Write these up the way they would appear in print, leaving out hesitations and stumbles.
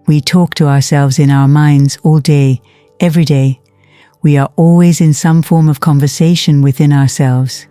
We talk to ourselves in our minds all day, every day. We are always in some form of conversation within ourselves.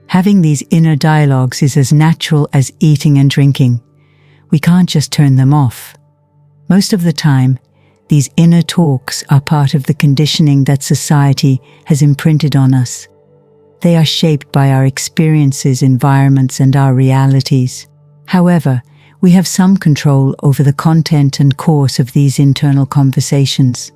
Having these inner dialogues is as natural as eating and drinking. We can't just turn them off. Most of the time, these inner talks are part of the conditioning that society has imprinted on us. They are shaped by our experiences, environments, and our realities. However, we have some control over the content and course of these internal conversations.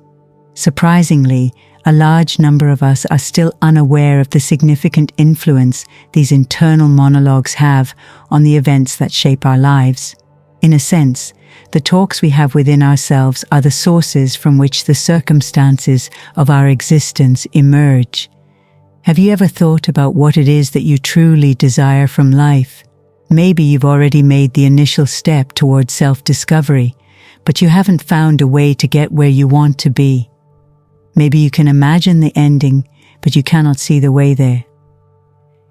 Surprisingly, a large number of us are still unaware of the significant influence these internal monologues have on the events that shape our lives. In a sense, the talks we have within ourselves are the sources from which the circumstances of our existence emerge. Have you ever thought about what it is that you truly desire from life? Maybe you've already made the initial step towards self-discovery, but you haven't found a way to get where you want to be. Maybe you can imagine the ending, but you cannot see the way there.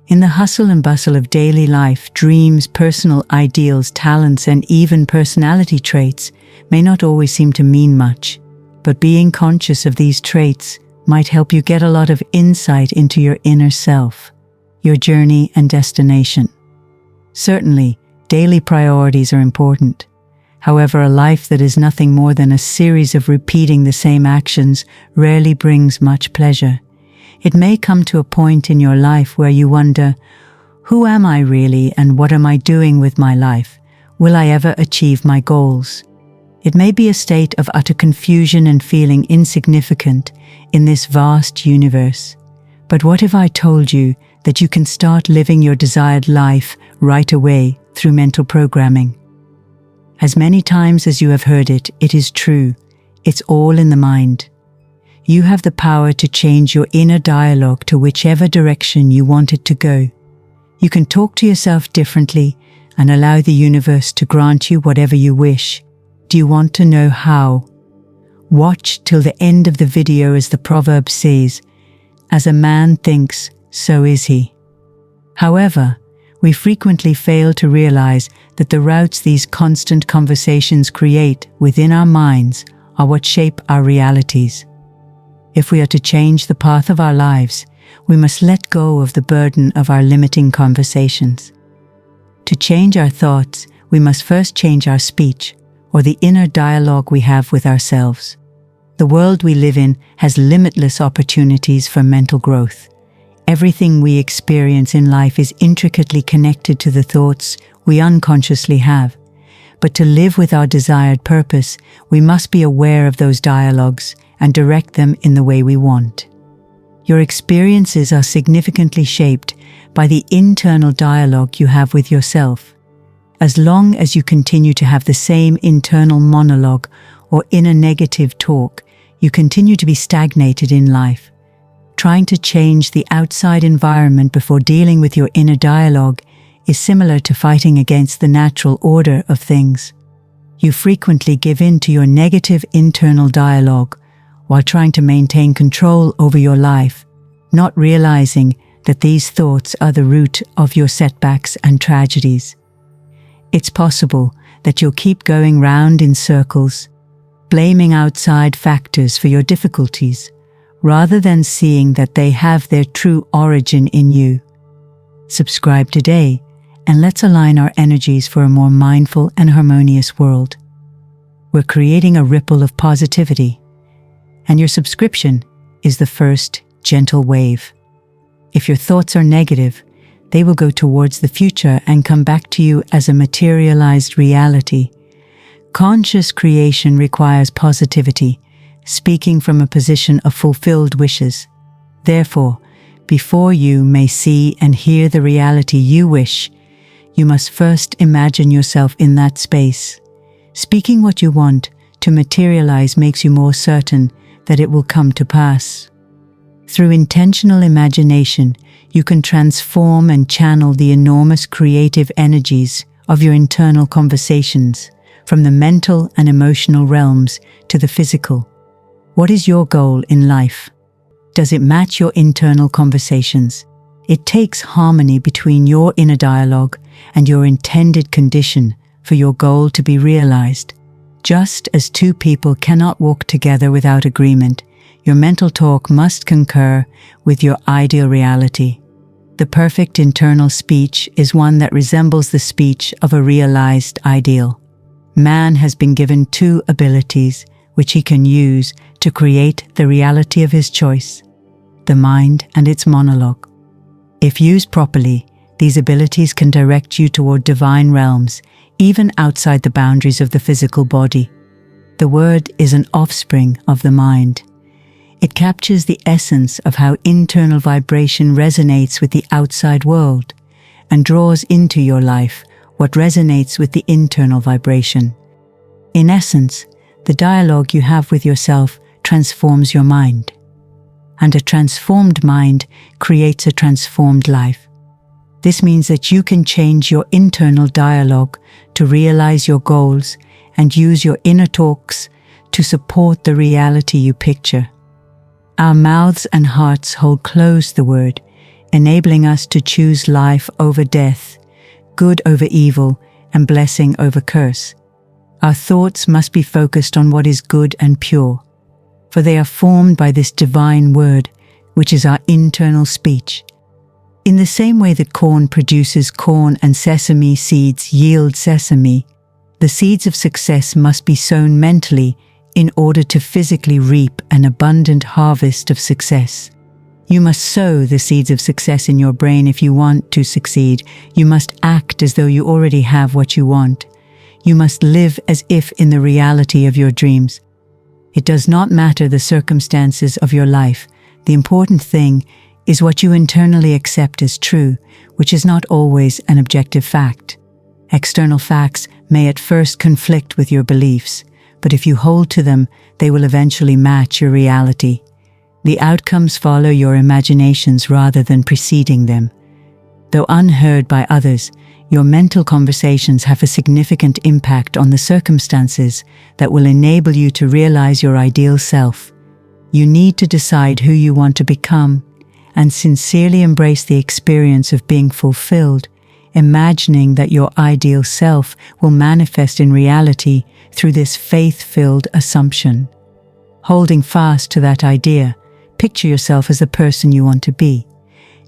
In the hustle and bustle of daily life, dreams, personal ideals, talents, and even personality traits may not always seem to mean much, but being conscious of these traits might help you get a lot of insight into your inner self, your journey and destination. Certainly, daily priorities are important. However, a life that is nothing more than a series of repeating the same actions rarely brings much pleasure. It may come to a point in your life where you wonder, who am I really and what am I doing with my life? Will I ever achieve my goals? It may be a state of utter confusion and feeling insignificant in this vast universe. But what if I told you that you can start living your desired life right away through mental programming? As many times as you have heard it, it is true. It's all in the mind. You have the power to change your inner dialogue to whichever direction you want it to go. You can talk to yourself differently and allow the universe to grant you whatever you wish. Do you want to know how? Watch till the end of the video, as the proverb says, "As a man thinks, so is he." However, we frequently fail to realize that the routes these constant conversations create within our minds are what shape our realities. If we are to change the path of our lives, we must let go of the burden of our limiting conversations. To change our thoughts, we must first change our speech, or the inner dialogue we have with ourselves. The world we live in has limitless opportunities for mental growth. Everything we experience in life is intricately connected to the thoughts we unconsciously have. But to live with our desired purpose, we must be aware of those dialogues and direct them in the way we want. Your experiences are significantly shaped by the internal dialogue you have with yourself. As long as you continue to have the same internal monologue or inner negative talk, you continue to be stagnated in life. Trying to change the outside environment before dealing with your inner dialogue is similar to fighting against the natural order of things. You frequently give in to your negative internal dialogue while trying to maintain control over your life, not realizing that these thoughts are the root of your setbacks and tragedies. It's possible that you'll keep going round in circles, blaming outside factors for your difficulties, rather than seeing that they have their true origin in you. Subscribe today, and let's align our energies for a more mindful and harmonious world. We're creating a ripple of positivity, and your subscription is the first gentle wave. If your thoughts are negative, they will go towards the future and come back to you as a materialized reality. Conscious creation requires positivity, speaking from a position of fulfilled wishes. Therefore, before you may see and hear the reality you wish, you must first imagine yourself in that space. Speaking what you want to materialize makes you more certain that it will come to pass. Through intentional imagination, you can transform and channel the enormous creative energies of your internal conversations, from the mental and emotional realms to the physical. What is your goal in life? Does it match your internal conversations? It takes harmony between your inner dialogue and your intended condition for your goal to be realized. Just as two people cannot walk together without agreement, your mental talk must concur with your ideal reality. The perfect internal speech is one that resembles the speech of a realized ideal. Man has been given two abilities which he can use to create the reality of his choice: the mind and its monologue. If used properly, these abilities can direct you toward divine realms, even outside the boundaries of the physical body. The word is an offspring of the mind. It captures the essence of how internal vibration resonates with the outside world and draws into your life what resonates with the internal vibration. In essence, the dialogue you have with yourself transforms your mind. And a transformed mind creates a transformed life. This means that you can change your internal dialogue to realize your goals and use your inner talks to support the reality you picture. Our mouths and hearts hold close the word, enabling us to choose life over death, good over evil, and blessing over curse. Our thoughts must be focused on what is good and pure, for they are formed by this divine word, which is our internal speech. In the same way that corn produces corn and sesame seeds yield sesame, the seeds of success must be sown mentally in order to physically reap an abundant harvest of success. You must sow the seeds of success in your brain if you want to succeed. You must act as though you already have what you want. You must live as if in the reality of your dreams. It does not matter the circumstances of your life. The important thing is what you internally accept as true, which is not always an objective fact. External facts may at first conflict with your beliefs, but if you hold to them, they will eventually match your reality. The outcomes follow your imaginations rather than preceding them. Though unheard by others, your mental conversations have a significant impact on the circumstances that will enable you to realize your ideal self. You need to decide who you want to become and sincerely embrace the experience of being fulfilled, imagining that your ideal self will manifest in reality through this faith-filled assumption. Holding fast to that idea, picture yourself as the person you want to be.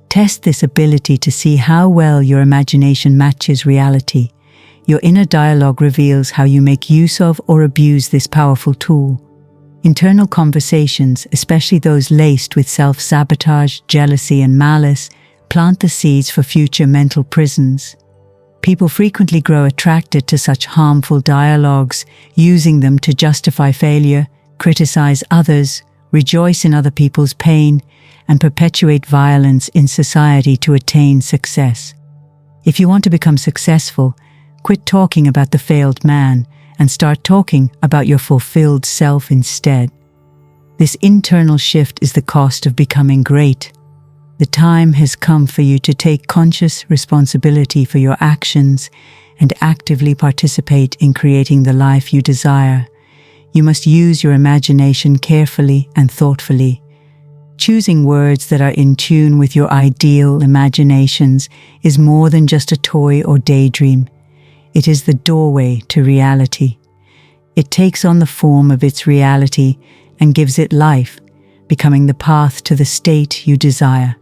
Test this ability to see how well your imagination matches reality. Your inner dialogue reveals how you make use of or abuse this powerful tool. Internal conversations, especially those laced with self-sabotage, jealousy, and malice, plant the seeds for future mental prisons. People frequently grow attracted to such harmful dialogues, using them to justify failure, criticize others, rejoice in other people's pain, and perpetuate violence in society to attain success. If you want to become successful, quit talking about the failed man and start talking about your fulfilled self instead. This internal shift is the cost of becoming great. The time has come for you to take conscious responsibility for your actions and actively participate in creating the life you desire. You must use your imagination carefully and thoughtfully. Choosing words that are in tune with your ideal imaginations is more than just a toy or daydream. It is the doorway to reality. It takes on the form of its reality and gives it life, becoming the path to the state you desire.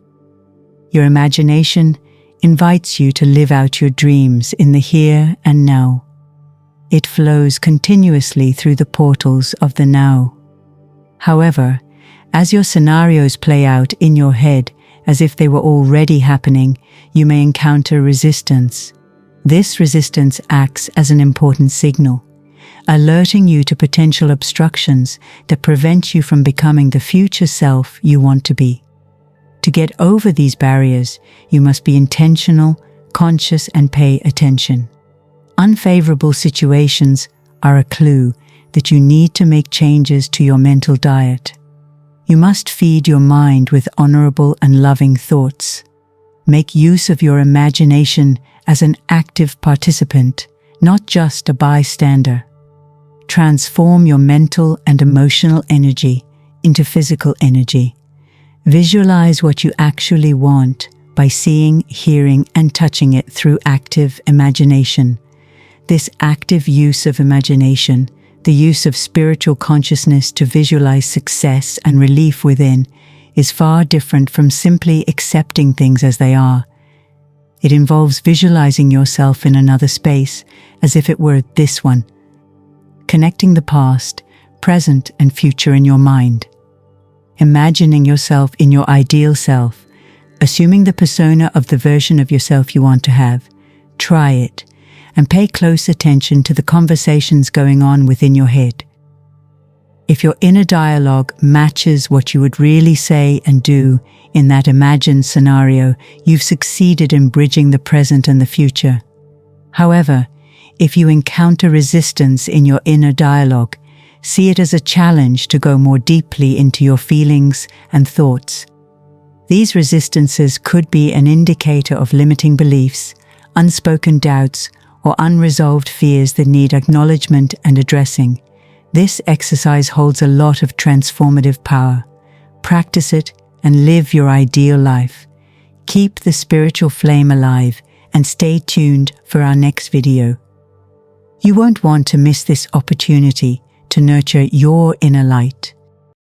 Your imagination invites you to live out your dreams in the here and now. It flows continuously through the portals of the now. However, as your scenarios play out in your head as if they were already happening, you may encounter resistance. This resistance acts as an important signal, alerting you to potential obstructions that prevent you from becoming the future self you want to be. To get over these barriers, you must be intentional, conscious, and pay attention. Unfavorable situations are a clue that you need to make changes to your mental diet. You must feed your mind with honorable and loving thoughts. Make use of your imagination as an active participant, not just a bystander. Transform your mental and emotional energy into physical energy. Visualize what you actually want by seeing, hearing, and touching it through active imagination. This active use of imagination The use of spiritual consciousness to visualize success and relief within is far different from simply accepting things as they are. It involves visualizing yourself in another space, as if it were this one, connecting the past, present, and future in your mind. Imagining yourself in your ideal self, assuming the persona of the version of yourself you want to have. Try it, and pay close attention to the conversations going on within your head. If your inner dialogue matches what you would really say and do in that imagined scenario, you've succeeded in bridging the present and the future. However, if you encounter resistance in your inner dialogue, see it as a challenge to go more deeply into your feelings and thoughts. These resistances could be an indicator of limiting beliefs, unspoken doubts, or unresolved fears that need acknowledgement and addressing. This exercise holds a lot of transformative power. Practice it and live your ideal life. Keep the spiritual flame alive and stay tuned for our next video. You won't want to miss this opportunity to nurture your inner light.